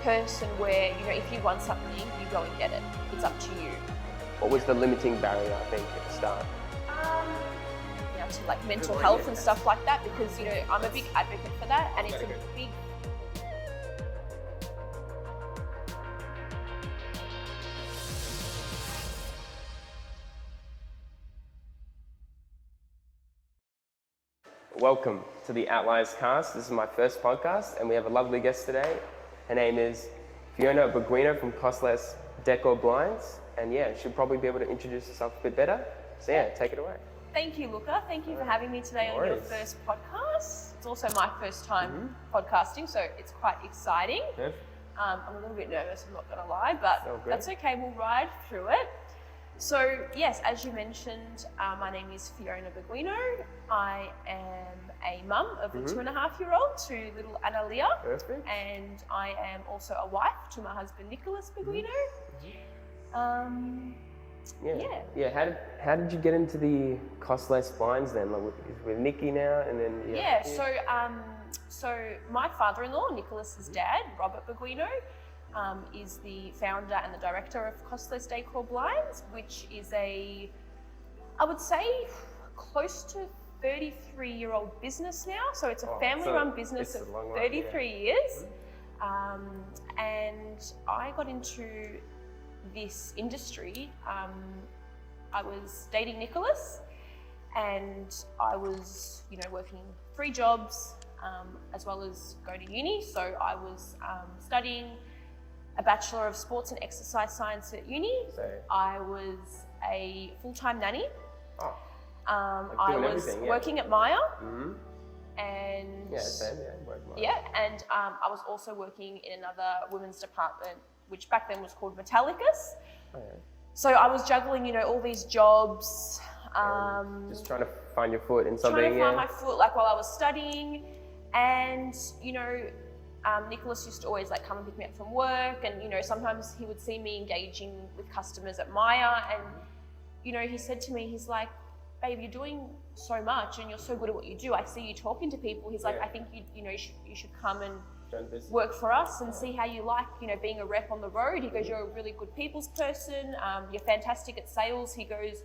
person where, you know, if you want something, you go and get it. It's up to you. What was the limiting barrier, I think, at the start? Yeah, to like mental health and stuff like that, because, you know, I'm a big advocate for that, and it's a big. Welcome to the OutliersCast. This is my first podcast, and we have a lovely guest today. Her name is Fiona Burgueno from Cost Less Décor Blinds, and yeah, she'll probably be able to introduce herself a bit better. So yeah, take it away. Thank you, Luca. Thank you for having me today on your first podcast. It's also my first time podcasting, so it's quite exciting. I'm a little bit nervous, I'm not going to lie, but that's okay. We'll ride through it. So yes, as you mentioned, my name is Fiona Burgueno. I am a mum of a 2.5-year-old to little Analia. Perfect. And I am also a wife to my husband Nicholas Burgueno. Yeah. How did you get into the Cost Less Blinds then? Like with Nikki now, and then So my father-in-law, Nicholas's dad, Robert Burgueno, is the founder and the director of Cost Less Décor Blinds, which is I would say, close to 33-year-old business now. So it's a family-run business of 33 years. And I got into this industry. I was dating Nicholas, and I was, you know, working 3 jobs as well as going to uni. So I was studying a Bachelor of Sports and Exercise Science at uni. I was a full-time nanny. I was working at Maya. And I was also working in another women's department, which back then was called Metallicus. So I was juggling, you know, all these jobs. Just trying to find your foot in something. Trying to find my foot, like while I was studying. And, you know, Nicholas used to always like come and pick me up from work, and, you know, sometimes he would see me engaging with customers at Maya, and, you know, he said to me, he's like, babe, you're doing so much and you're so good at what you do. I see you talking to people. He's like, I think you should come and work for us and see how you like, you know, being a rep on the road. He goes, you're a really good people's person. You're fantastic at sales. He goes,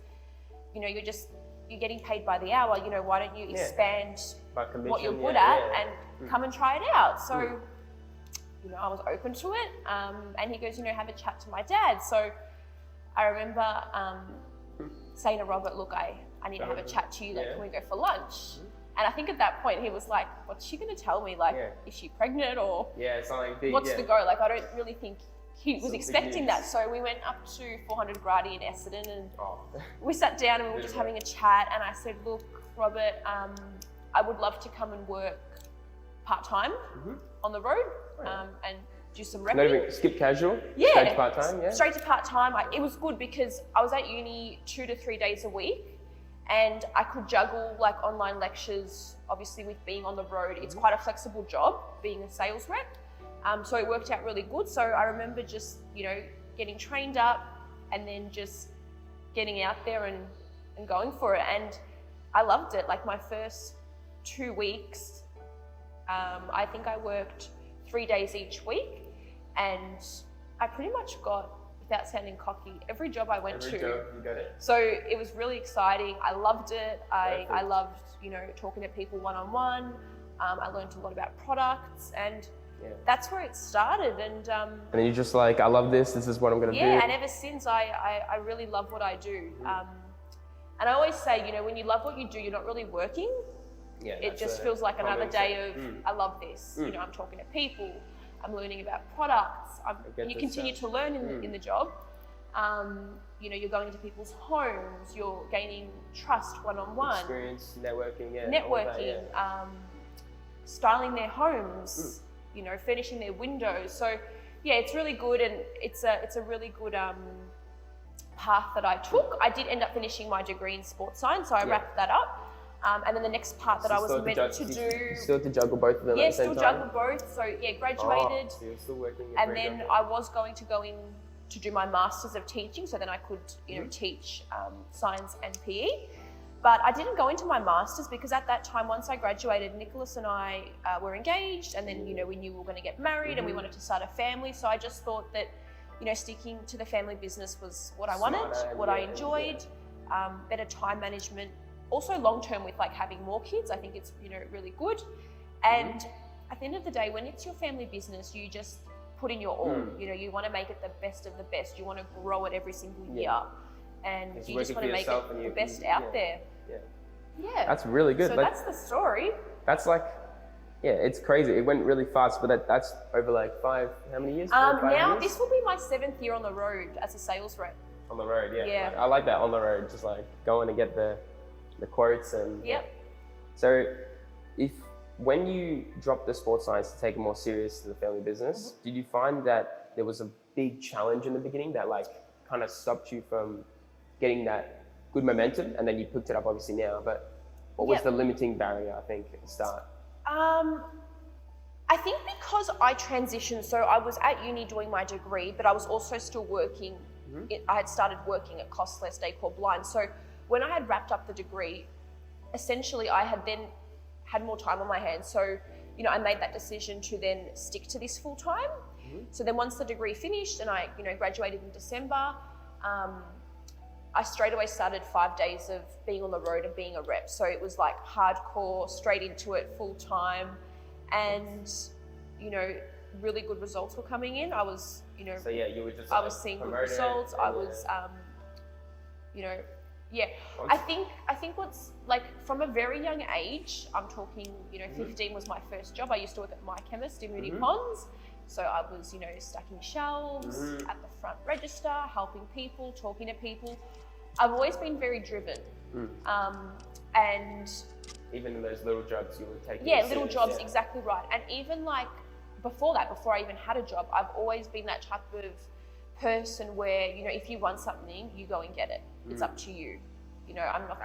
you know, you're getting paid by the hour. You know, why don't you expand what you're good at and come and try it out? So, you know, I was open to it. And he goes, you know, have a chat to my dad. So I remember saying to Robert, look, I need to have a chat to you, like, can we go for lunch? And I think at that point he was like, what's she going to tell me? Like, is she pregnant or something big, what's the go? Like, I don't really think he was expecting that. So we went up to 400 Grady in Essendon, and we sat down and we were just having a chat. And I said, look, Robert, I would love to come and work part-time on the road and do some repping. Not even skip casual? Straight to part-time, Straight to part-time. It was good because I was at uni 2 to 3 days a week, and I could juggle like online lectures. Obviously with being on the road, it's quite a flexible job being a sales rep. So it worked out really good. So I remember just, you know, getting trained up and then just getting out there and going for it. And I loved it. Like my first 2 weeks, I think I worked 3 days each week, and I pretty much got, without sounding cocky, every job I went to. Every job, you got it. So it was really exciting. I loved it. I loved, you know, talking to people one-on-one. I learned a lot about products, and that's where it started. And you're just like, I love this. This is what I'm going to do. Yeah, and ever since, I really love what I do. And I always say, you know, when you love what you do, you're not really working. It just feels like another day of, I love this. You know, I'm talking to people. I'm learning about products. And you continue to learn in the job. You know, you're going into people's homes. You're gaining trust one-on-one. Experience, networking, Networking, styling their homes. You know, finishing their windows. So, yeah, it's really good, and it's a really good path that I took. I did end up finishing my degree in sports science, so I wrapped that up. And then the next part that I was meant to do. You still have to juggle both of them at the same time? Yeah, still juggle both. So yeah, graduated. So you're still working. And then I was going to go in to do my Masters of Teaching, so then I could, you know, teach science and PE. But I didn't go into my master's because at that time, once I graduated, Nicholas and I were engaged, and then, you know, we knew we were going to get married and we wanted to start a family. So I just thought that, you know, sticking to the family business was what I wanted, what I enjoyed, better time management, also long-term with like having more kids. I think it's, you know, really good. And at the end of the day, when it's your family business, you just put in your all. You know, you want to make it the best of the best. You want to grow it every single year. And you just want to make it the best out there. Yeah. That's really good. So that's the story. That's like, it's crazy. It went really fast, but that's over like how many years? 4 or 5 now years? this will be my 7th year on the road as a sales rep. On the road, Yeah. I like that, on the road, just like going to get the quotes and. So when you dropped the sports science to take it more serious to the family business, did you find that there was a big challenge in the beginning that like kind of stopped you from getting that good momentum, and then you picked it up obviously now, but what was the limiting barrier, I think, at the start? I think because I transitioned, so I was at uni doing my degree, but I was also still working. I had started working at Cost Less Décor Blinds. So when I had wrapped up the degree, essentially I had then had more time on my hands. So, you know, I made that decision to then stick to this full time. So then once the degree finished and I, you know, graduated in December, I straight away started 5 days of being on the road and being a rep. So it was like hardcore, straight into it, full time. And, you know, really good results were coming in. I was, you know, so you were just I was seeing good results. I was, you know, I think what's like from a very young age, I'm talking, you know, 15 was my first job. I used to work at My Chemist in Moonee Ponds. So I was, you know, stacking shelves at the front register, helping people, talking to people. I've always been very driven. And even in those little jobs you were taking. Little jobs, exactly right. And even like before that, before I even had a job, I've always been that type of person where, you know, if you want something, you go and get it. It's up to you. You know, I'm not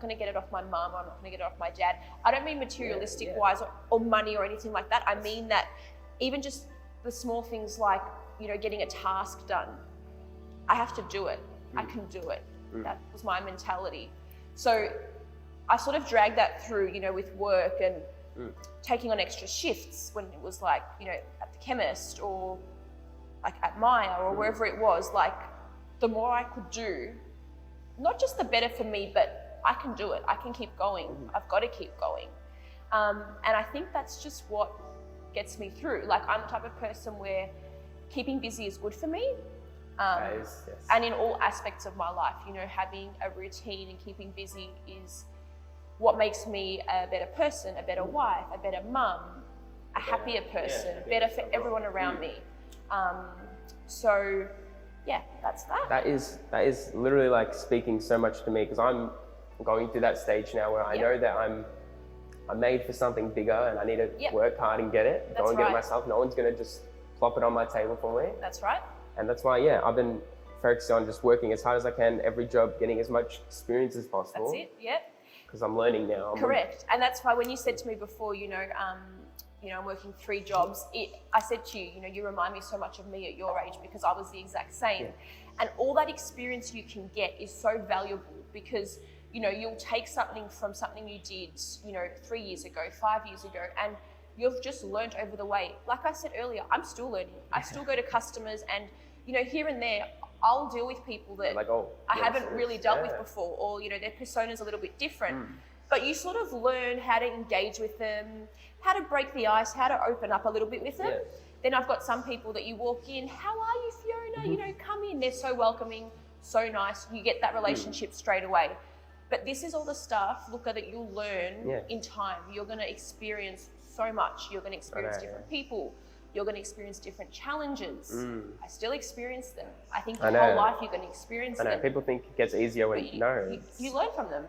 gonna get it off my mum. I'm not gonna get it off my dad. I don't mean materialistic wise or money or anything like that. I mean that even just the small things like, you know, getting a task done. I have to do it. I can do it. That was my mentality. So I sort of dragged that through, you know, with work and taking on extra shifts when it was like, you know, at the chemist or like at Maya or wherever it was. Like the more I could do, not just the better for me, but I can do it. I can keep going. I've got to keep going. And I think that's just what gets me through. Like I'm the type of person where keeping busy is good for me. And in all aspects of my life, you know, having a routine and keeping busy is what makes me a better person, a better wife, a better mum, a happier person, better for everyone around me. So that's that. That is literally like speaking so much to me, because I'm going through that stage now where I know that I'm made for something bigger and I need to work hard and get it. Go and get it myself. No one's going to just plop it on my table for me. That's right. And that's why, I've been focused on just working as hard as I can every job, getting as much experience as possible. That's it, Because I'm learning now. Correct. And that's why when you said to me before, you know, I'm working 3 jobs, I said to you, you know, you remind me so much of me at your age, because I was the exact same. And all that experience you can get is so valuable, because, you know, you'll take something from something you did, you know, 3 years ago, 5 years ago, and you've just learned over the way. Like I said earlier, I'm still learning. I still go to customers and, you know, here and there, I'll deal with people that like, I haven't really dealt with before, or, you know, their persona's a little bit different. But you sort of learn how to engage with them, how to break the ice, how to open up a little bit with them. Then I've got some people that you walk in, how are you, Fiona? You know, come in. They're so welcoming, so nice. You get that relationship straight away. But this is all the stuff, Luca, that you'll learn in time. You're going to experience so much. You're going to experience different people. You're going to experience different challenges. I still experience them. I think your whole life you're going to experience them. People think it gets easier when you learn from them.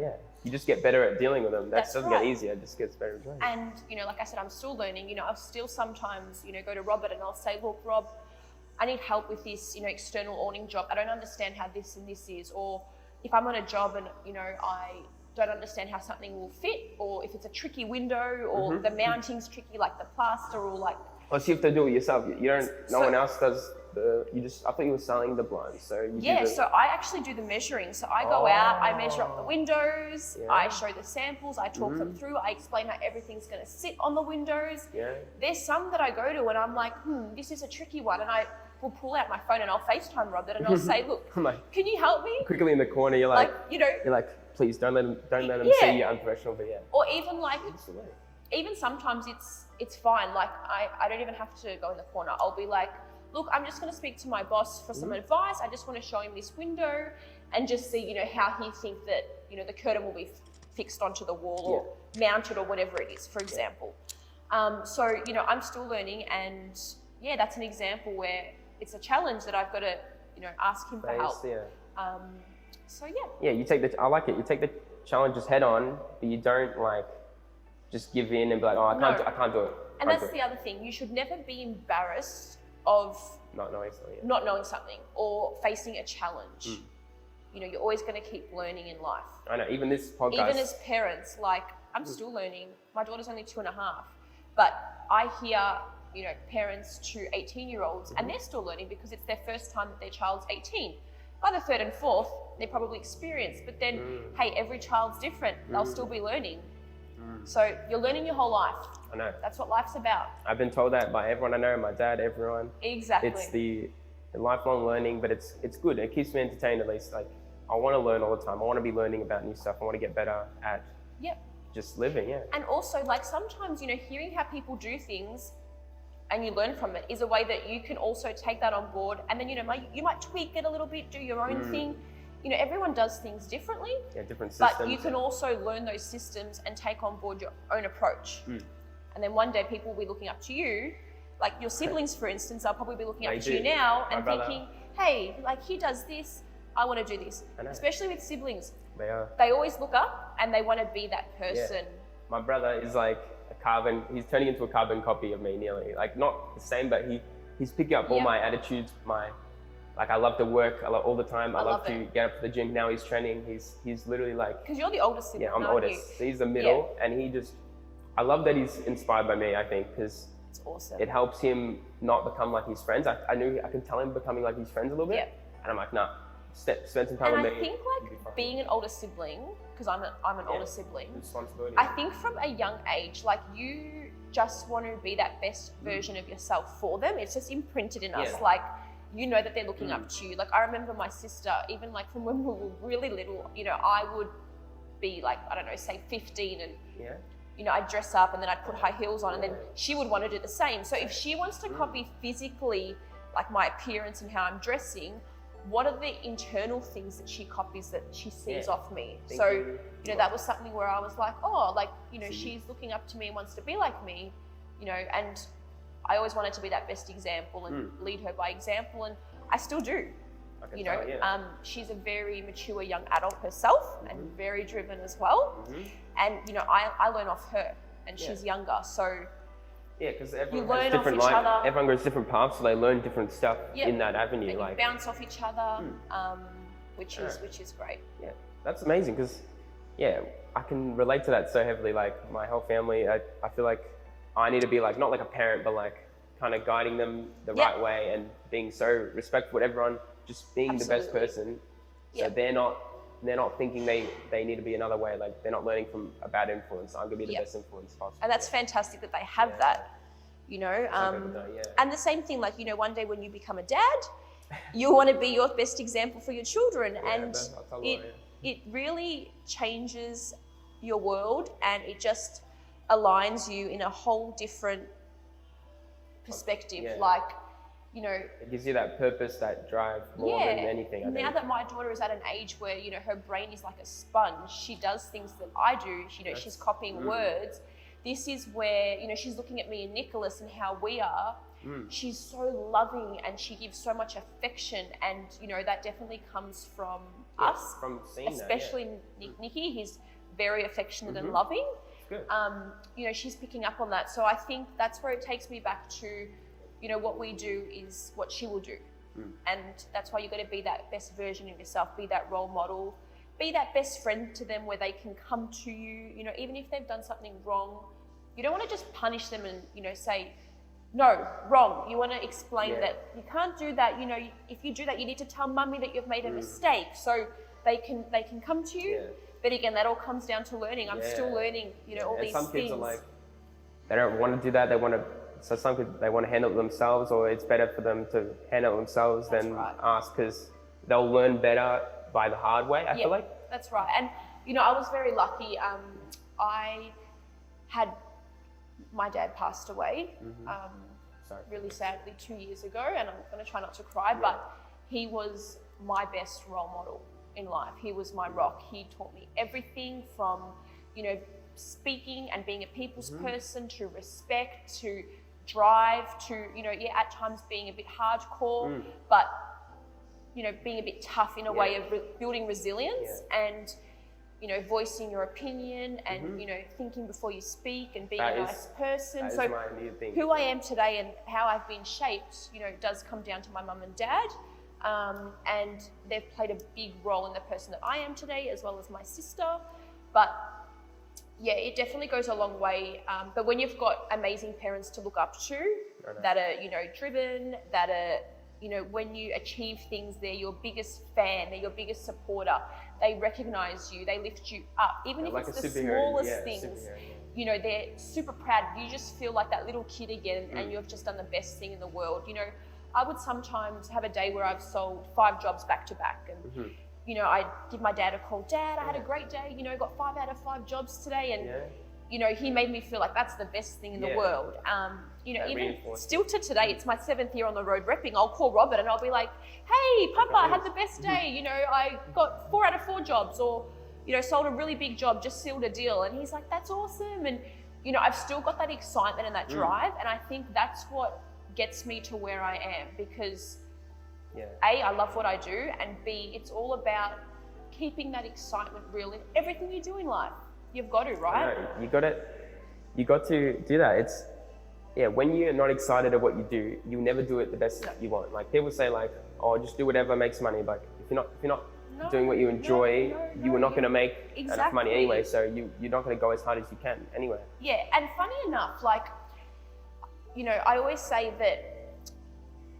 You just get better at dealing with them. That doesn't get easier, it just gets better at doing. And, you know, like I said, I'm still learning. You know, I'll still sometimes, you know, go to Robert and I'll say, look, Rob, I need help with this, you know, external awning job. I don't understand how this and this is. Or if I'm on a job and, you know, I don't understand how something will fit, or if it's a tricky window, or the mounting's tricky, like the plaster, or like... Well, so you have to do it yourself. You don't. No one else does I thought you were selling the blinds. So you Yeah, do the, so I actually do the measuring. So I go out, I measure up the windows, I show the samples, I talk them through, I explain how everything's going to sit on the windows. Yeah. There's some that I go to and I'm like, this is a tricky one, and I will pull out my phone and I'll FaceTime Robert and I'll say, look, can you help me? Quickly in the corner, you're like, you're like, please don't let them see you unprofessional, but yeah. Or even like, even sometimes it's fine. Like I don't even have to go in the corner. I'll be like, look, I'm just going to speak to my boss for some advice. I just want to show him this window and just see, how he thinks that, the curtain will be fixed onto the wall or mounted or whatever it is, for example. So, I'm still learning, and that's an example where it's a challenge that I've got to, ask him for help. Yeah, I like it. You take the challenges head on, but you don't like just give in and be like, oh, I can't do it. And that's the other thing. You should never be embarrassed of not knowing something or facing a challenge. You're always going to keep learning in life. I know, even this podcast. Even as parents, like I'm still learning. My daughter's only 2.5, but I hear, parents to 18-year-olds and they're still learning because it's their first time that their child's 18. By the 3rd and 4th, they're probably experienced, but then, hey, every child's different. They'll still be learning. So you're learning your whole life. I know. That's what life's about. I've been told that by everyone I know, my dad, everyone. Exactly. It's the lifelong learning, but it's good. It keeps me entertained at least. Like I want to learn all the time. I want to be learning about new stuff. I want to get better at just living, And also, like sometimes, hearing how people do things and you learn from it is a way that you can also take that on board, and then, you might tweak it a little bit, do your own thing. Everyone does things differently. Yeah, different systems. But you can also learn those systems and take on board your own approach. And then one day people will be looking up to you, like your siblings, for instance, they'll probably be looking up to you now and thinking, hey, like he does this, I want to do this. Especially with siblings. They always look up and they want to be that person. Yeah. My brother is like he's turning into a carbon copy of me nearly. Like not the same, but he's picking up all my attitudes, like I love to work all the time. I love to get up to the gym. Now he's training. He's literally like... Because you're the oldest sibling, yeah, I'm the oldest. So he's the middle, and I love that he's inspired by me, I think, because it's awesome. It helps him not become like his friends. I knew I could tell him becoming like his friends a little bit, and I'm like, nah, spend some time with me. And I think like being an older sibling, because I'm an older sibling, responsibility. I think from a young age, like you just want to be that best version of yourself for them. It's just imprinted in us, like, that they're looking up to you. Like I remember my sister, even like from when we were really little, I would be like, I don't know, say 15 and I'd dress up and then I'd put high heels on and then she would want to do the same. So if she wants to copy physically like my appearance and how I'm dressing, what are the internal things that she copies that she sees off me? So, that was something where I was like, oh, like, she's looking up to me and wants to be like me, and I always wanted to be that best example and lead her by example, and I still do. She's a very mature young adult herself and very driven as well. And, I learn off her and she's younger. So yeah, because everyone has different life. Everyone goes different paths, so they learn different stuff in that avenue. And you bounce off each other, which is great. Yeah, that's amazing because, I can relate to that so heavily. Like my whole family, I feel like I need to be like, not like a parent, but like kind of guiding them the right way and being so respectful with everyone, just being the best person. So they're not thinking they need to be another way. Like they're not learning from a bad influence. I'm gonna be the best influence possible. And that's fantastic that they have that, and the same thing, like, one day when you become a dad, you want to be your best example for your children. And it really changes your world and it just aligns you in a whole different perspective. Like, it gives you that purpose, that drive more than anything. I think. That my daughter is at an age where, her brain is like a sponge. She does things that I do. She's copying words. This is where, she's looking at me and Nicholas and how we are. She's so loving and she gives so much affection, and, that definitely comes from us. From seeing especially Nicky. He's very affectionate and loving. Good. She's picking up on that. So I think that's where it takes me back to, what we do is what she will do. And that's why you've got to be that best version of yourself, be that role model, be that best friend to them where they can come to you, even if they've done something wrong. You don't want to just punish them and, say, No, wrong. You want to explain Yeah. that you can't do that. You know, if you do that, you need to tell mummy that you've made a mistake, so they can come to you. Yeah. But again, that all comes down to learning. I'm still learning, you know, all and these some things. kids are like, they don't want to do that. They want to. So some kids, they want to handle it themselves, or it's better for them to handle it themselves than ask, because they'll learn better by the hard way. I feel like. That's right. And you know, I was very lucky. I had my dad passed away. Really sadly 2 years ago, and I'm going to try not to cry, but he was my best role model in life. He was my rock. He taught me everything from, you know, speaking and being a people's person, to respect, to drive, to, you know, at times being a bit hardcore, but, you know, being a bit tough in a way of building resilience and, you know, voicing your opinion and, you know, thinking before you speak and being a nice person. So who I am today and how I've been shaped, you know, does come down to my mum and dad. And they've played a big role in the person that I am today, as well as my sister. But yeah, it definitely goes a long way. But when you've got amazing parents to look up to, that are, you know, driven, that are, you know, when you achieve things, they're your biggest fan, they're your biggest supporter. They recognize you, they lift you up, even if it's the smallest things. You know, they're super proud. You just feel like that little kid again, and you've just done the best thing in the world. You know, I would sometimes have a day where I've sold 5 jobs back to back, and you know, I give my dad a call. Dad, I had a great day. You know, got 5 out of 5 jobs today, and you know, he made me feel like that's the best thing in the world. You know, even still to today, it's my 7th year on the road repping. I'll call Robert and I'll be like, "Hey, Papa, I had the best day. You know, I got 4 out of 4 jobs, or you know, sold a really big job, just sealed a deal." And he's like, "That's awesome." And you know, I've still got that excitement and that drive, and I think that's what gets me to where I am, because A, I love what I do, and B, it's all about keeping that excitement real in everything you do in life. You've got to, right? You got to do that. It's when you're not excited at what you do, you'll never do it the best you want. Like people say, like, "Oh, just do whatever makes money." Like if you're not doing what you enjoy, you are not going to make enough money anyway. So you're not going to go as hard as you can anyway. Yeah, and funny enough, like, you know, I always say that,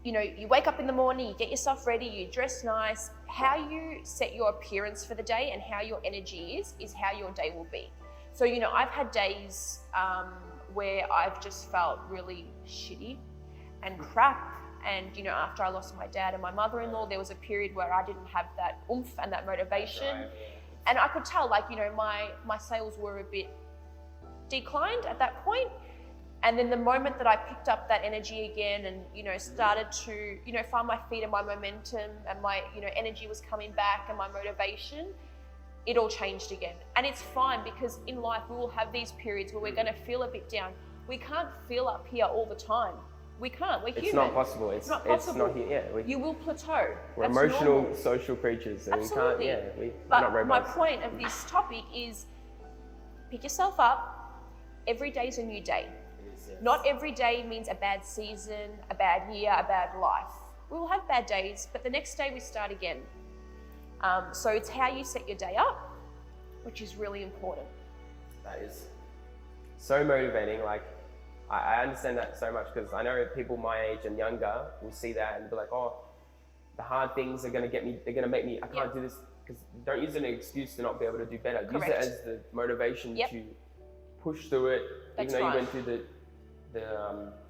you know, you wake up in the morning, you get yourself ready, you dress nice. How you set your appearance for the day and how your energy is how your day will be. So, you know, I've had days where I've just felt really shitty and crap. And, you know, after I lost my dad and my mother-in-law, there was a period where I didn't have that oomph and that motivation. And I could tell, like, you know, my sales were a bit declined at that point. And then the moment that I picked up that energy again and, you know, started to, you know, find my feet and my momentum and my, you know, energy was coming back and my motivation, it all changed again. And it's fine, because in life we will have these periods where we're going to feel a bit down. We can't feel up here all the time. We can't. We're human. It's not possible. It's not possible. It's not here. Yeah, you will plateau. We're emotional, social creatures. So absolutely. We can't, we're but not robots. My point of this topic is pick yourself up. Every day is a new day. Not every day means a bad season, a bad year, a bad life. We will have bad days, but the next day we start again. So it's how you set your day up, which is really important. That is so motivating. Like, I understand that so much, because I know people my age and younger will see that and be like, "Oh, the hard things are going to get me, they're going to make me, I can't do this." Because don't use it as an excuse to not be able to do better. Correct. Use it as the motivation to push through it. Even though you went through the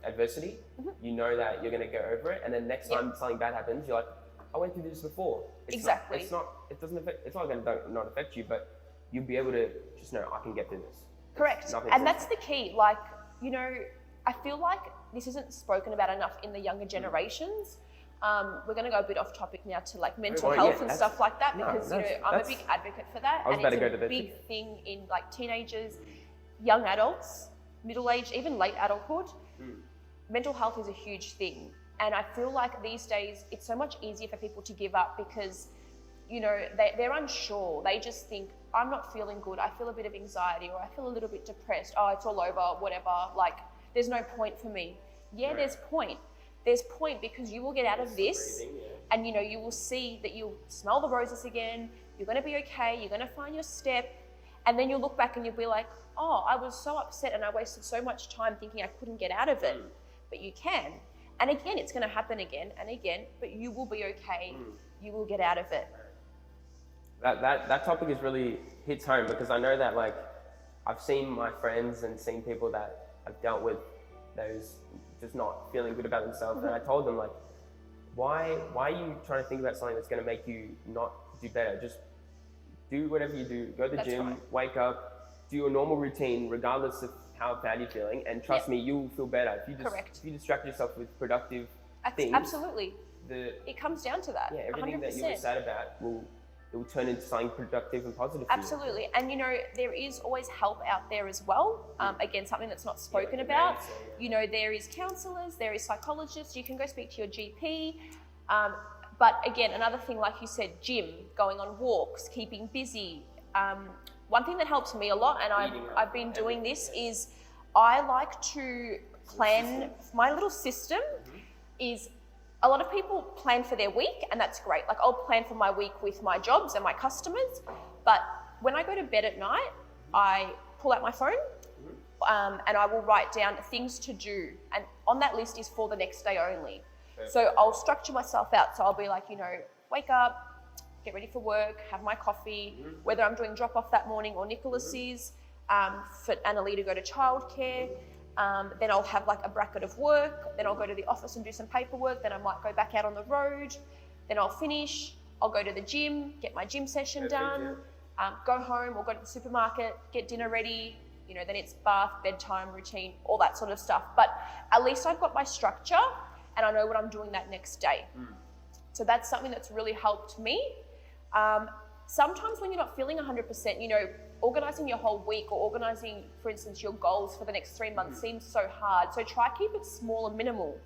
adversity, you know that you're going to go over it, and then next time something bad happens, you're like, "I went through this before." It's not going to not affect you, but you'll be able to just know, "I can get through this." Correct. And that's the key. Like, you know, I feel like this isn't spoken about enough in the younger generations. We're going to go a bit off topic now to like mental health and stuff like that, because you know, I'm a big advocate for that, and it's a big thing in like teenagers, young adults, middle-aged, even late adulthood. Mental health is a huge thing, and I feel like these days it's so much easier for people to give up, because you know, they're unsure. They just think, "I'm not feeling good, I feel a bit of anxiety, or I feel a little bit depressed, oh, it's all over, whatever, like there's no point for me." There's point, because you will get out of this and you know, you will see that you'll smell the roses again, you're going to be okay, you're going to find your step, and then you'll look back and you'll be like, "Oh, I was so upset and I wasted so much time thinking I couldn't get out of it." but you can. And again, it's going to happen again and again, but you will be okay. You will get out of it. That topic is really hits home, because I know that, like, I've seen my friends and seen people that have dealt with those just not feeling good about themselves, and I told them, like, why are you trying to think about something that's going to make you not do better? Just do whatever you do. Go to the gym, wake up, do your normal routine regardless of how bad you're feeling, and trust me, you'll feel better. If you distract yourself with productive things. Absolutely. It comes down to that. Yeah, everything 100%. that you were sad about will turn into something productive and positive for Absolutely. And you know, there is always help out there as well. Again, something that's not spoken about. You know, there is counsellors, there is psychologists, you can go speak to your GP. But again, another thing, like you said, gym, going on walks, keeping busy. One thing that helps me a lot, and I've been doing this, is I like to plan. My little system is, a lot of people plan for their week, and that's great. Like, I'll plan for my week with my jobs and my customers, but when I go to bed at night, I pull out my phone and I will write down things to do, and on that list is for the next day only. So I'll structure myself out. So I'll be like, you know, wake up, get ready for work, have my coffee, whether I'm doing drop off that morning or Nicholas's, for Annalie to go to childcare. Then I'll have like a bracket of work, then I'll go to the office and do some paperwork, then I might go back out on the road, then I'll finish, I'll go to the gym, get my gym session done, go home or go to the supermarket, get dinner ready, you know, then it's bath, bedtime routine, all that sort of stuff. But at least I've got my structure and I know what I'm doing that next day. So that's something that's really helped me. Sometimes when you're not feeling 100%, you know, organising your whole week or organising, for instance, your goals for the next 3 months seems so hard. So try keep it small and minimal,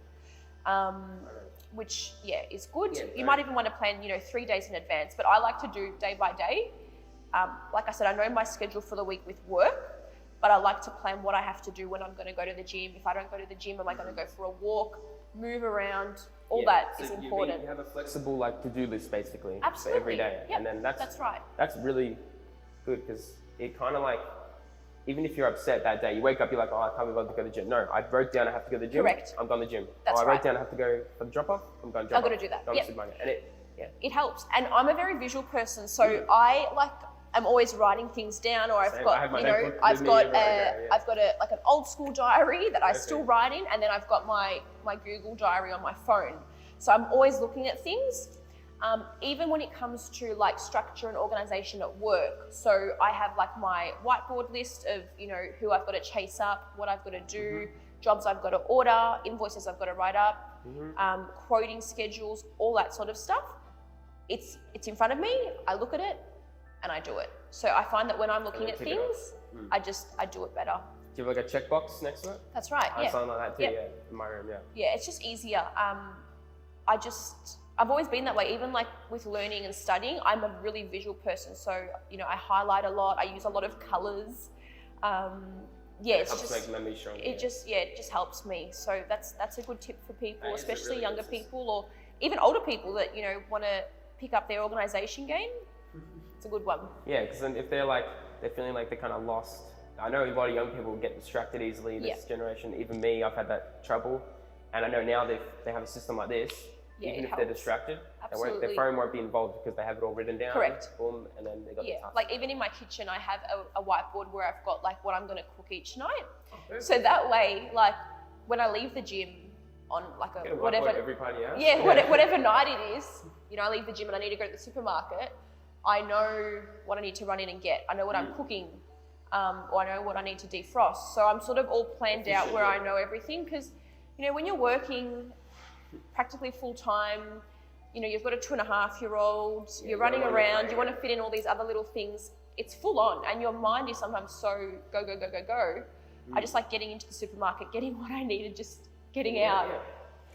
which, is good. You might even want to plan, you know, 3 days in advance, but I like to do day by day. Like I said, I know my schedule for the week with work, but I like to plan what I have to do when I'm going to go to the gym. If I don't go to the gym, am I going to go for a walk, move around? All that is important. You have a flexible, like, to-do list basically for every day. Yep, and then that's right. That's really good, because it kind of, like, even if you're upset that day, you wake up, you're like, oh, I can't be bothered to go to the gym. No, I wrote down I have to go to the gym. Correct. I'm going to the gym. That's I wrote down I have to go for the drop-off. I'm going to drop off. I've got to do that. And it helps. And I'm a very visual person, so I'm always writing things down, or I've got like an old school diary that I still write in, and then I've got my Google diary on my phone. So I'm always looking at things, even when it comes to like structure and organization at work. So I have like my whiteboard list of, you know, who I've got to chase up, what I've got to do, jobs I've got to order, invoices I've got to write up, quoting schedules, all that sort of stuff. It's in front of me, I look at it, and I do it. So I find that when I'm looking at things, I do it better. Do you have like a checkbox next to it? That's right, Something like that too, in my room, Yeah, it's just easier. I've always been that way, even like with learning and studying. I'm a really visual person, so, you know, I highlight a lot, I use a lot of colours. It just helps me. So that's a good tip for people, especially younger people or even older people that, you know, want to pick up their organisation game. It's a good one. Yeah, because then if they're feeling like they're kind of lost. I know a lot of young people get distracted easily this generation. Even me, I've had that trouble. And I know now they have a system like this. Even if they're distracted, their phone won't be involved because they have it all written down. Correct. Boom, and then they got the task. Like even in my kitchen, I have a whiteboard where I've got like what I'm going to cook each night. So that way, like when I leave the gym on like a whatever every party, whatever night it is, you know, I leave the gym and I need to go to the supermarket. I know what I need to run in and get. I know what I'm cooking, or I know what I need to defrost. So I'm sort of all planned out where I know everything, because, you know, when you're working practically full time, you know, you've got a 2.5-year-old, you're running around, you want to fit in all these other little things. It's full on, and your mind is sometimes so go. I just like getting into the supermarket, getting what I need, and just getting out. Yeah.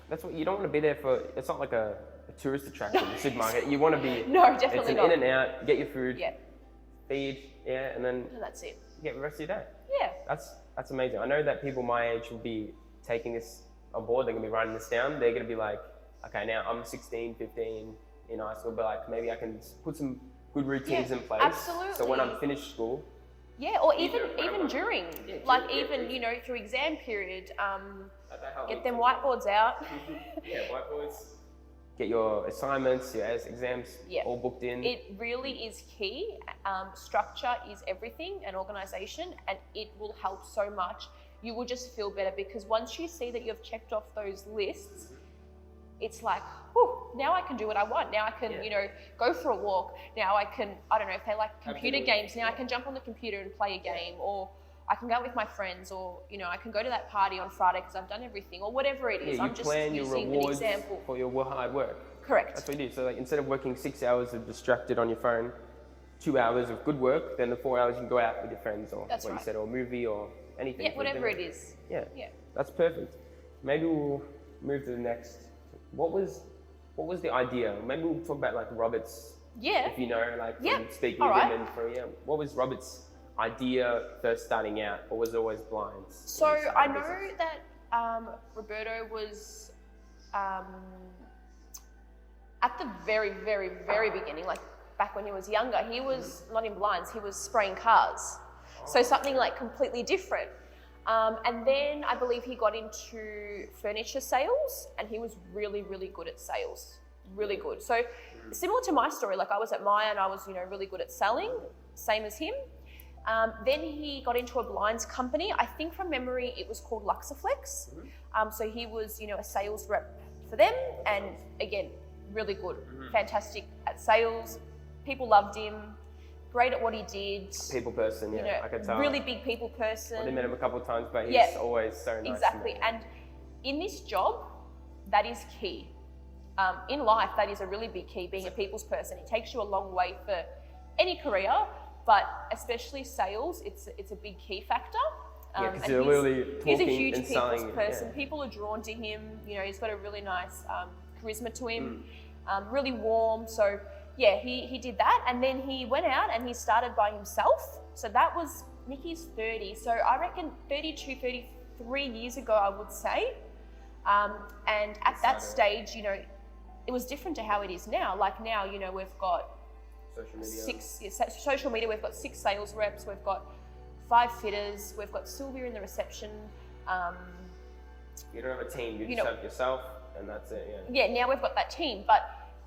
That's what you don't want to be there for. It's not like a tourist attraction, the supermarket. You want to be. No, definitely not. It's an in and out, get your food, feed, and then. And that's it. Get the rest of your day. Yeah. That's amazing. I know that people my age will be taking this on board. They're going to be writing this down. They're going to be like, okay, now I'm 16, 15 in high school, but like maybe I can put some good routines in place. Absolutely. So when I'm finished school, Yeah, or even during, like yeah, even, you know, through exam period, That helped get me them too. whiteboards out. Yeah, whiteboards. Get your assignments, your exams Yeah. all booked in. It really is key. Structure is everything, and organisation, and it will help so much. You will just feel better because once you see that you've checked off those lists, it's like, whew, now I can do what I want. Now I can, you know, go for a walk. Now I can, I don't know, if they like computer games, now I can jump on the computer and play a game, or I can go out with my friends, or, you know, I can go to that party on Friday because I've done everything, or whatever it is. Yeah, you I'm just plan your using an rewards example. for your hard work. Correct. That's what you do. So like, instead of working 6 hours of distracted on your phone, 2 hours of good work, then the 4 hours you can go out with your friends, or That's what right. you said, or a movie, or anything. Yeah, whatever it is. Yeah. Yeah. That's perfect. Maybe we'll move to the next. What was the idea? Maybe we'll talk about like Robert's. Yeah. If you know, like Yeah. from speaking All with right. him, and for what was Robert's idea first starting out, or was it always blinds? So when he started I the know business? that Roberto was at the very, very, very beginning, like back when he was younger, he was not in blinds, he was spraying cars. So something like completely different. And then I believe he got into furniture sales, and he was really, really good at sales, really good. So similar to my story, like I was at Maya and I was, you know, really good at selling, same as him. Then he got into a blinds company. I think from memory it was called Luxaflex. So he was, you know, a sales rep for them, and again, really good, fantastic at sales. People loved him, great at what he did. People person, yeah, You know, I could tell. really big people person. I met him a couple of times, but he's Yeah. always so nice. Exactly. To me. And in this job, that is key. In life, that is a really big key, being a people's person. It takes you a long way for any career, but especially sales, it's a big key factor. Yeah, because and you're literally talking he's a huge and people's selling. person. Yeah. People are drawn to him. You know, he's got a really nice charisma to him, really warm. So yeah, he did that, and then he went out and he started by himself. So that was, Nikki's 30. So I reckon 32, 33 years ago, I would say. And at that stage, you know, it was different to how it is now. Like now, you know, we've got social media, we've got 6 sales reps, we've got 5 fitters, we've got Sylvia in the reception. You don't have a team, you You just know- have yourself, and that's it, Yeah, now we've got that team, but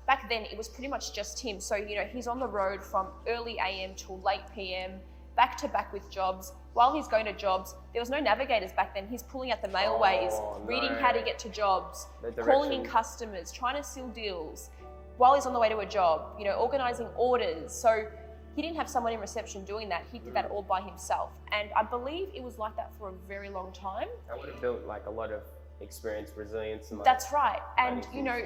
back then it was pretty much just him. So, you know, he's on the road from early AM till late PM, back to back with jobs. While he's going to jobs, there was no navigators back then. He's pulling out the mailways, reading how to get to jobs, The calling in direction. customers, trying to seal deals while he's on the way to a job, you know, organising orders. So he didn't have someone in reception doing that. He did that all by himself. And I believe it was like that for a very long time. I would have built like a lot of experience, resilience, and like, That's right. And, Right. you know,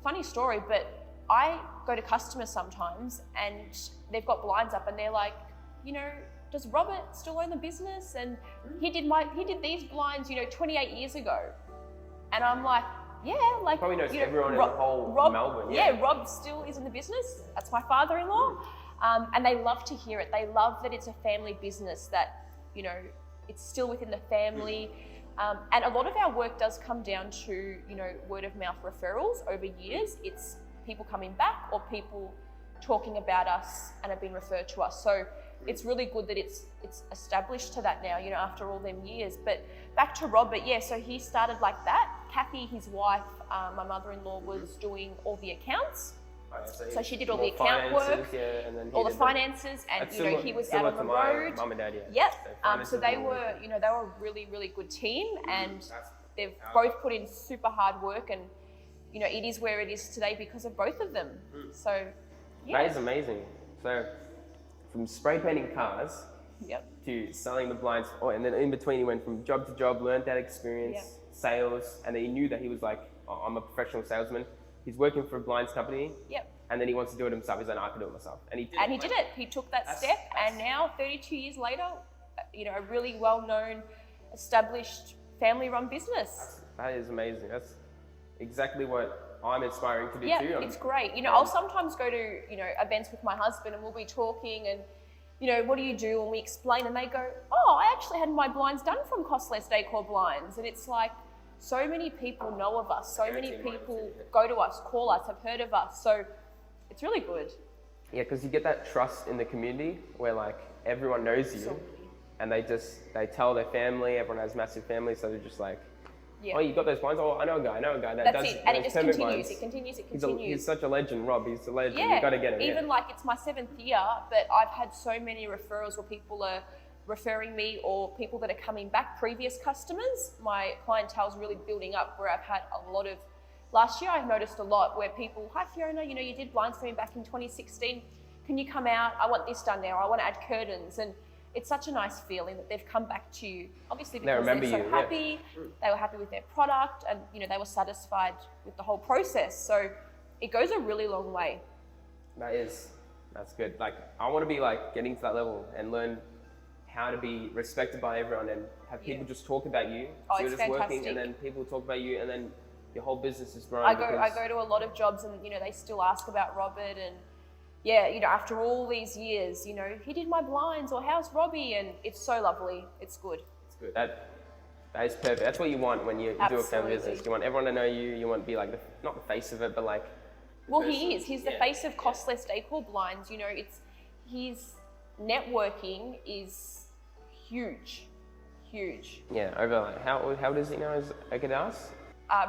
funny story, but I go to customers sometimes and they've got blinds up and they're like, you know, does Robert still own the business? And he did these blinds, you know, 28 years ago. And I'm like, yeah, like, Probably knows you know, everyone in the whole Melbourne, yeah. Rob still is in the business. That's my father-in-law. And they love to hear it. They love that it's a family business, that, you know, it's still within the family. And a lot of our work does come down to, you know, word of mouth referrals over years. It's people coming back or people talking about us and have been referred to us. So it's really good that it's established to that now, you know, after all them years. But back to Robert, yeah, so he started like that. Kathy, his wife, my mother-in-law, was doing all the accounts. So she did all the account work, yeah, and then all the finances, and, you know, he was out on the road. Mum and dad, yeah. Yep. So finances they and all were, that. you know, they were a really, really good team, and they've both put in super hard work, and, you know, it is where it is today because of both of them. So, yeah. That is amazing. So, from spray painting cars Yep. to selling the blinds, and then in between he went from job to job, learned that experience, Yep. sales, and then he knew that he was like, oh, I'm a professional salesman. He's working for a blinds company, Yep. and then he wants to do it himself. He's like, no, I can do it myself, and he did. And he did it. He took that That's- step, and now 32 years later, you know, a really well-known, established, family-run business. That is amazing. That's exactly what I'm inspiring to do Yeah, too. it's great. You know, I'll sometimes go to, you know, events with my husband and we'll be talking and, you know, what do you do? And we explain and they go, oh, I actually had my blinds done from Cost Less Décor Blinds. And it's like, so many people know of us. So many people go to us, call us, have heard of us. So it's really good. Yeah, because you get that trust in the community where like everyone knows you, So- and they tell their family. Everyone has massive families, so they're just like, Yeah. oh, you got those blinds? Oh, I know a guy that That's does it. And it those just permanent continues. blinds. It continues. It He's continues. such a legend, Rob. He's a legend. Yeah. You got to get him. Even like it's my 7th year, but I've had so many referrals where people are referring me, or people that are coming back, previous customers. My clientele's really building up, where I've had a lot of. Last year, I've noticed a lot where people, hi Fiona, you know, you did blinds for me back in 2016. Can you come out? I want this done now. I want to add curtains. And it's such a nice feeling that they've come back to you, obviously because they're so happy. They were happy with their product, and you know, they were satisfied with the whole process. So it goes a really long way. That's good. Like, I want to be like getting to that level and learn how to be respected by everyone and have people just talk about you. Oh, so you're it's just fantastic. working, and then people talk about you, and then your whole business is growing. I go to a lot of jobs, and you know, they still ask about Robert, and yeah, you know, after all these years, you know, he did my blinds, or how's Robbie? And it's so lovely. It's good. It's good. That is perfect. That's what you want when you do a family business. You want everyone to know you. You want to be like not the face of it, but like. Well, he is. He's the face of Cost Less Décor Blinds. You know, his networking is huge. Yeah. Over like, how does he know? I could ask.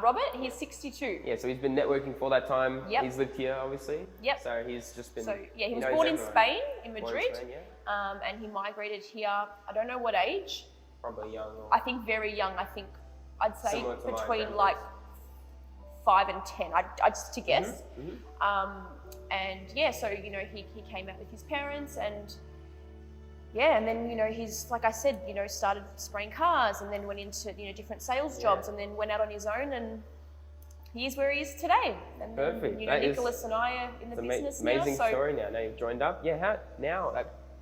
Robert, he's 62. Yeah, so he's been networking for that time. Yep. He's lived here, obviously. Yep. So he's just been. So yeah, he was knows born in everyone. Spain, in Madrid, Born in Spain, yeah. and he migrated here. I don't know what age. Probably young. Or I think very young. I think I'd say Similar to my between grandma's. like 5 and 10. I just to guess. And yeah, so you know, he came out with his parents, and yeah, and then you know, he's, like I said, you know, started spraying cars, and then went into, you know, different sales jobs, and then went out on his own, and he is where he is today. And Perfect. then, you know, Nicholas and I are in the business now. Amazing So story now. Now you've joined up. Yeah.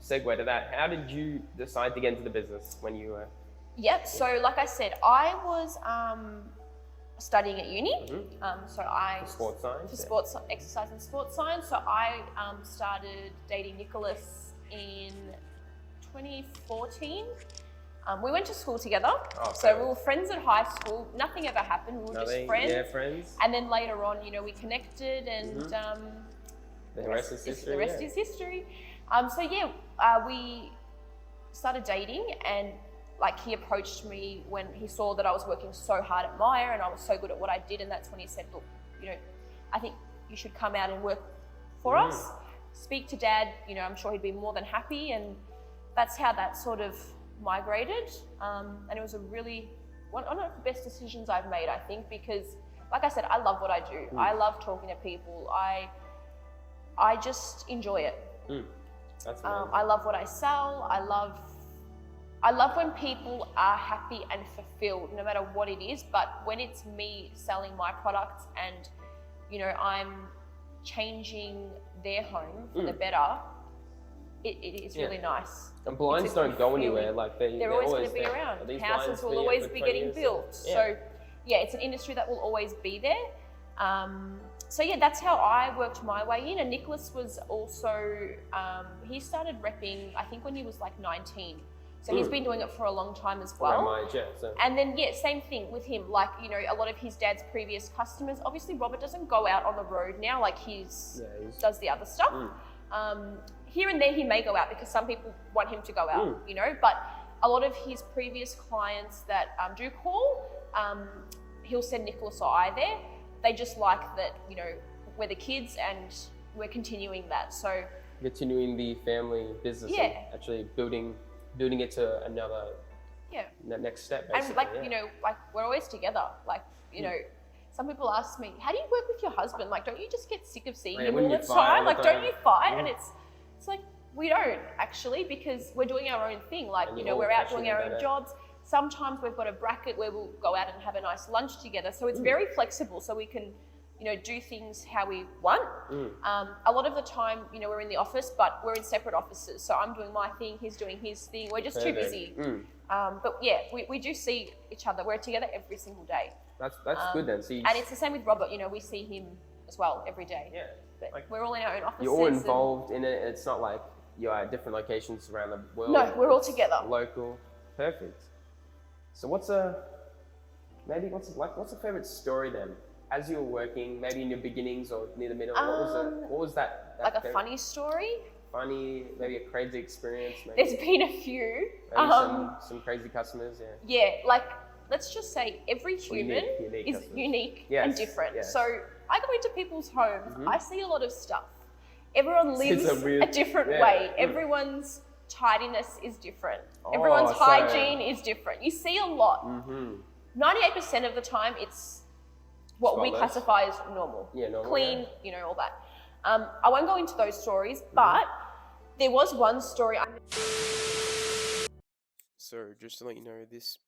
Segue to that. How did you decide to get into the business when you were? Yep. So like I said, I was studying at uni. So I For sports science. for sports exercise and sports science. So I started dating Nicholas in 2014. We went to school together. Oh, So we were friends at high school. Nothing ever happened. We were just friends. Yeah, friends. And then later on, you know, we connected, and The rest is history. The rest is history. So yeah, we started dating, and like he approached me when he saw that I was working so hard at Myer and I was so good at what I did, and that's when he said, look, you know, I think you should come out and work for us. Speak to Dad, you know, I'm sure he'd be more than happy, and that's how that sort of migrated. And it was a really one of the best decisions I've made, I think, because like I said, I love what I do. I love talking to people. I just enjoy it. That's amazing. I love what I sell. I love when people are happy and fulfilled, no matter what it is. But when it's me selling my products, and you know, I'm changing their home for the better, it is really nice. And blinds don't go anywhere. Like they're always going to be there. around. These Houses blinds will be always for be 20 getting years. built. Yeah. So yeah, it's an industry that will always be there. So yeah, that's how I worked my way in. And Nicholas was also, he started repping, I think when he was like 19. So he's been doing it for a long time as well. Around my age, yeah. So. And then yeah, same thing with him. Like, you know, a lot of his dad's previous customers, obviously Robert doesn't go out on the road now, like he's does the other stuff. Here and there he may go out because some people want him to go out, you know, but a lot of his previous clients that do call, he'll send Nicholas or I there. They just like that, you know, we're the kids and we're continuing that. So continuing the family business and actually building it to another next step, basically. And like, you know, like we're always together. Like, you know, some people ask me, how do you work with your husband? Like, don't you just get sick of seeing him all the time? Like, don't you fight? And it's like, we don't actually, because we're doing our own thing. Like, you know, we're out doing our own jobs. Sometimes we've got a bracket where we'll go out and have a nice lunch together. So it's very flexible, so we can, you know, do things how we want. A lot of the time, you know, we're in the office, but we're in separate offices. So I'm doing my thing, he's doing his thing. We're just too busy. But yeah, we do see each other. We're together every single day. That's good then. So and it's the same with Robert. You know, we see him as well every day. Yeah. But like, we're all in our own offices. You're all involved in it. It's not like you're at different locations around the world. No, we're all together. Local. Perfect. So what's a favorite story then? As you were working, maybe in your beginnings or near the middle, what was that like a favorite? funny story? funny, maybe a crazy experience? Maybe, There's been a few. maybe some crazy customers, yeah. Yeah, like let's just say every human unique is customers. unique Yes, and different. yes. So I go into people's homes, I see a lot of stuff. Everyone lives a different way. Everyone's tidiness is different. Everyone's hygiene is different. You see a lot. 98% of the time, it's what we classify as normal. Yeah, normal, clean, you know, all that. I won't go into those stories, but there was one story. So just to let you know, this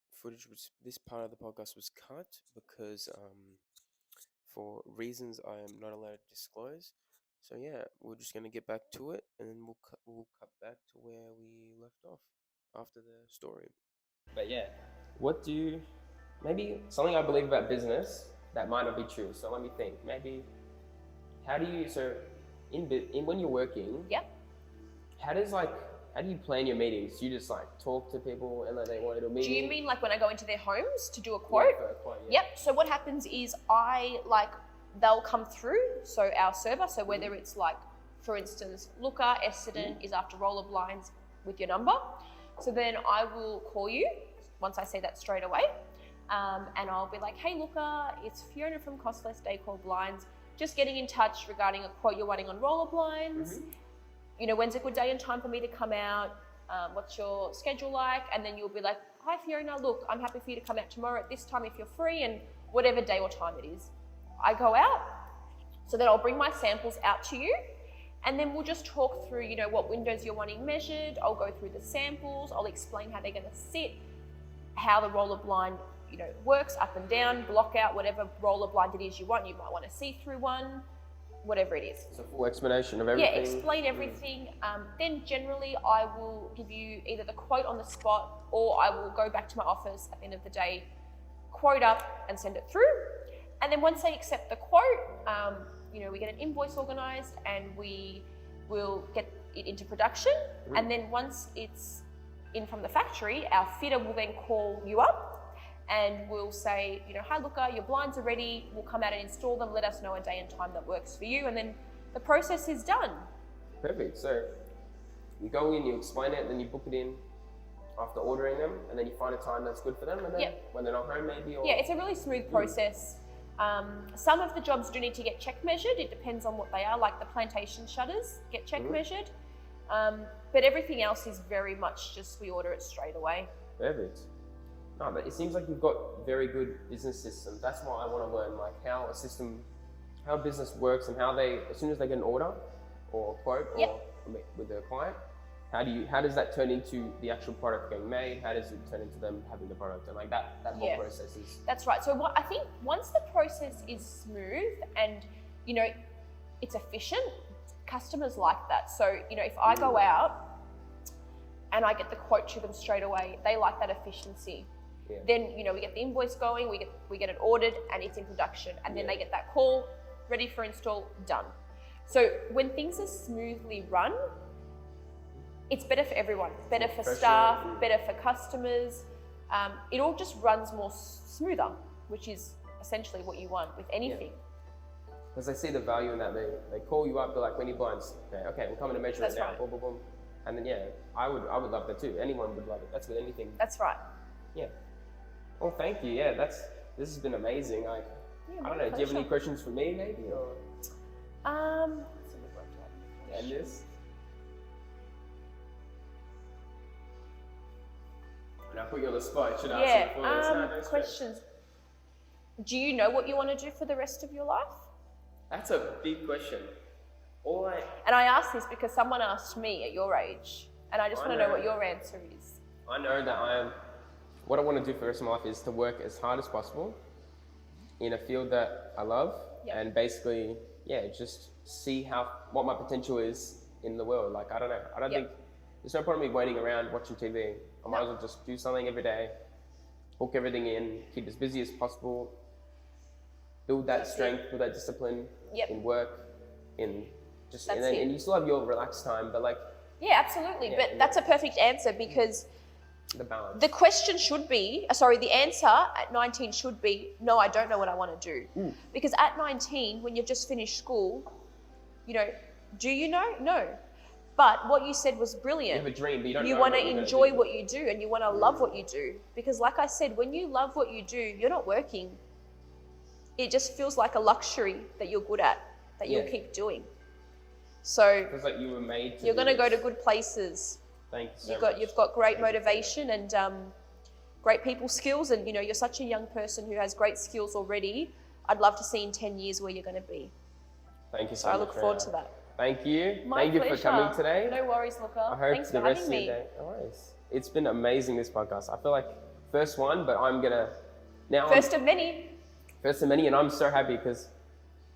part of the podcast was cut because for reasons I am not allowed to disclose. So yeah, we're just gonna get back to it, and then we'll cut back to where we left off after the story. But yeah, maybe something I believe about business that might not be true. So let me think. Maybe when you're working, how do you plan your meetings? Do you just like talk to people and then they want to meet? Do you mean like when I go into their homes to do a quote? Yeah, for a quote, yeah. Yep. So what happens is they'll come through. So our server, so whether it's like, for instance, Luca, Essendon is after roller blinds with your number. So then I will call you once I say that straight away. And I'll be like, hey, Luca, it's Fiona from Cost Less Décor Blinds. Just getting in touch regarding a quote you're wanting on roller blinds. You know, when's a good day and time for me to come out? What's your schedule like? And then you'll be like, hi, Fiona, look, I'm happy for you to come out tomorrow at this time if you're free, and whatever day or time it is. I go out, so then I'll bring my samples out to you, and then we'll just talk through, you know, what windows you're wanting measured. I'll go through the samples. I'll explain how they're going to sit, how the roller blind, you know, works up and down, block out whatever roller blind it is you want. You might want a see-through one, whatever it is. It's a full explanation of everything. Yeah, explain everything. Then generally I will give you either the quote on the spot, or I will go back to my office at the end of the day, quote up and send it through. And then once they accept the quote, you know, we get an invoice organized and we will get it into production. And then once it's in from the factory, our fitter will then call you up and we'll say, you know, hi Luca, your blinds are ready. We'll come out and install them. Let us know a day and time that works for you. And then the process is done. Perfect. So you go in, you explain it, then you book it in after ordering them, and then you find a time that's good for them, and then when they're not home maybe? Or... Yeah, it's a really smooth process. Some of the jobs do need to get check measured. It depends on what they are, like the plantation shutters get check measured. But everything else is very much just we order it straight away. Perfect. No, but it seems like you've got very good business systems. That's why I want to learn, like how a business works, and how they, as soon as they get an order or a quote or with their client, how does that turn into the actual product getting made? How does it turn into them having the product? And like that whole process is... That's right. So I think once the process is smooth and, you know, it's efficient, customers like that. So, you know, if I go out and I get the quote to them straight away, they like that efficiency. Yeah. Then, you know, we get the invoice going, we get it ordered and it's in production, and then they get that call, ready for install, done. So when things are smoothly run, it's better for everyone. Better for staff, better for customers. It all just runs more smoother, which is essentially what you want with anything. Because they see the value in that. They call you up, they're like, when you blinds, okay, we're coming to measure it now, boom, boom, boom. And then I would love that too. Anyone would love it. That's with anything. That's right. Yeah. Well, thank you. Yeah, this has been amazing. I don't know. Do you have any questions for me, maybe, or? And this. And I put you on the spot. Should I ask you questions? Do you know what you want to do for the rest of your life? That's a big question. And I ask this because someone asked me at your age, and I just want to know what your answer is. I know that what I want to do for the rest of my life is to work as hard as possible in a field that I love, and basically, just see what my potential is in the world. Like, I don't know. I don't think there's no point in me waiting around watching TV. I might as well just do something every day, hook everything in, keep as busy as possible, build that strength, build that discipline in work, and you still have your relaxed time, but like... Yeah, absolutely. But that's a perfect answer, because the balance. The question should be, the answer at 19 should be, no, I don't know what I want to do. Because at 19, when you've just finished school, you know, do you know? No. But what you said was You brilliant. have a dream, but you don't You know want to what you're gonna enjoy do. what you do, and you want to love what you do. Because like I said, when you love what you do, you're not working. It just feels like a luxury that you're good at, that you'll keep doing. So It feels like you were made to you're do going to go this. to good places. Thank you so much. You've got great motivation and great people skills, and you're such a young person who has great skills already. I'd love to see in 10 years where you're going to be. Thank you so So much. I look forward to that. Thank you. My Thank you pleasure. for coming today. No worries, Luca. I hope Thanks the for rest having of me. your day. No worries. It's been amazing, this podcast. I feel like first one, but I'm gonna now. First of many. First of many, and I'm so happy because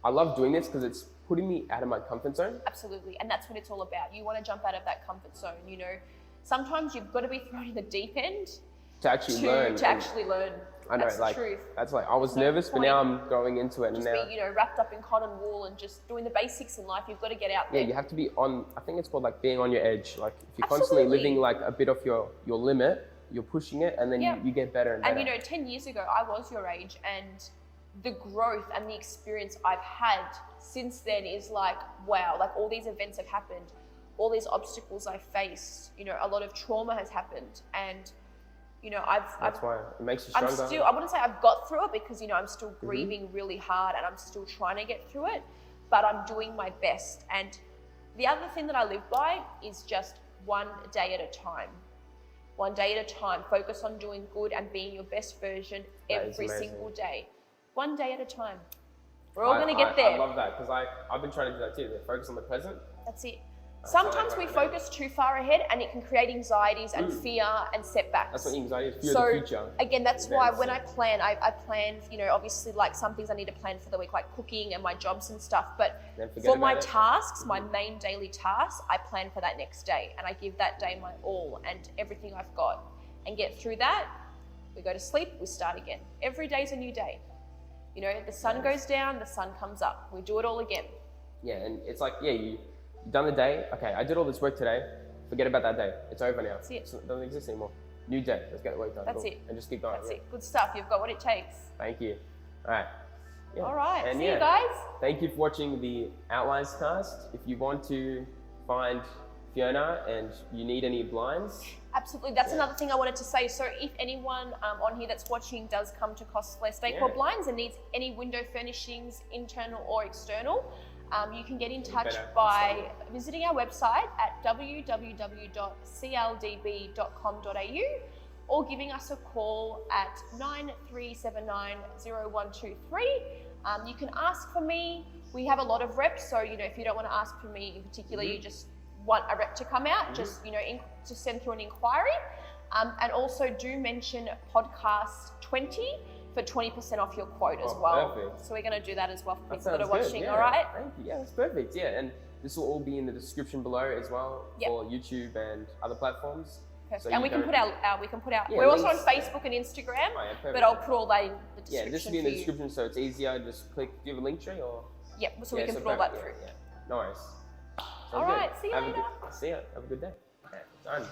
I love doing this because it's putting me out of my comfort zone. Absolutely, and that's what it's all about. You want to jump out of that comfort zone. Sometimes you've got to be thrown in the deep end To actually learn. To actually learn. I know, That's like the truth. that's like I was No nervous, but point now I'm going into it, Just and now be, wrapped up in cotton wool and just doing the basics in life. You've got to get out there. yeah, you have to be on. I think it's called like being on your edge. Like if you're constantly Absolutely. living like a bit off your limit, you're pushing it, and then Yeah. you get better and better. And 10 years ago, I was your age, and the growth and the experience I've had since then is like, wow, like all these events have happened, all these obstacles I've faced, a lot of trauma has happened. And, That's why it makes you I'm stronger. still, I wouldn't say I've got through it because, I'm still grieving really hard and I'm still trying to get through it, but I'm doing my best. And the other thing that I live by is just one day at a time. One day at a time. Focus on doing good and being your best version That is every amazing. single day. One day at a time. We're all going to get there. I love that because I've been trying to do that too. Focus on the present. That's it. That's how Sometimes I we recommend. focus too far ahead and it can create anxieties and fear and setbacks. That's what anxiety is. Fear So of the future. again, that's why Events. when I plan, I plan, obviously like some things I need to plan for the week, like cooking and my jobs and stuff. But Then forget for my about it. tasks, my main daily tasks, I plan for that next day and I give that day my all and everything I've got and get through that. We go to sleep, we start again. Every day's a new day. The sun goes down, the sun comes up. We do it all again. Yeah, and it's like, you've done the day. Okay, I did all this work today. Forget about that day. It's over now. That's it. It doesn't exist anymore. New day. Let's get the work done. That's Cool. it. And just keep going. That's it. Good stuff. You've got what it takes. Thank you. All right. Yeah. All right. And See you guys. Thank you for watching the OutliersCast. If you want to find Fiona and you need any blinds, Absolutely. That's another thing I wanted to say. So if anyone on here that's watching does come to Cost Less Décor Yeah. Blinds and needs any window furnishings, internal or external, you can get in touch better. by visiting our website at www.cldb.com.au or giving us a call at 93790123. You can ask for me. We have a lot of reps, so if you don't want to ask for me in particular, you just want a rep to come out, just to send through an inquiry. And also do mention podcast 20 for 20% off your quote as well. Perfect. So we're going to do that as well for that people that are sounds good. watching. Yeah. All right. Thank you. Yeah, that's perfect. Yeah, and this will all be in the description below as well Yep. for YouTube and other platforms. Perfect. So And you we can don't- put our Yeah, we're also on links. Facebook and Instagram, Oh, yeah, perfect. but I'll put all that in the description. Yeah, this should be in the for you. description, so it's easier. Just click. Do you have a link tree or? Yep, so Yeah, we can put all that perfect. through. Yeah. No worries. Sounds All good. right, see you Have a later. See ya. Have a good day. Okay, done.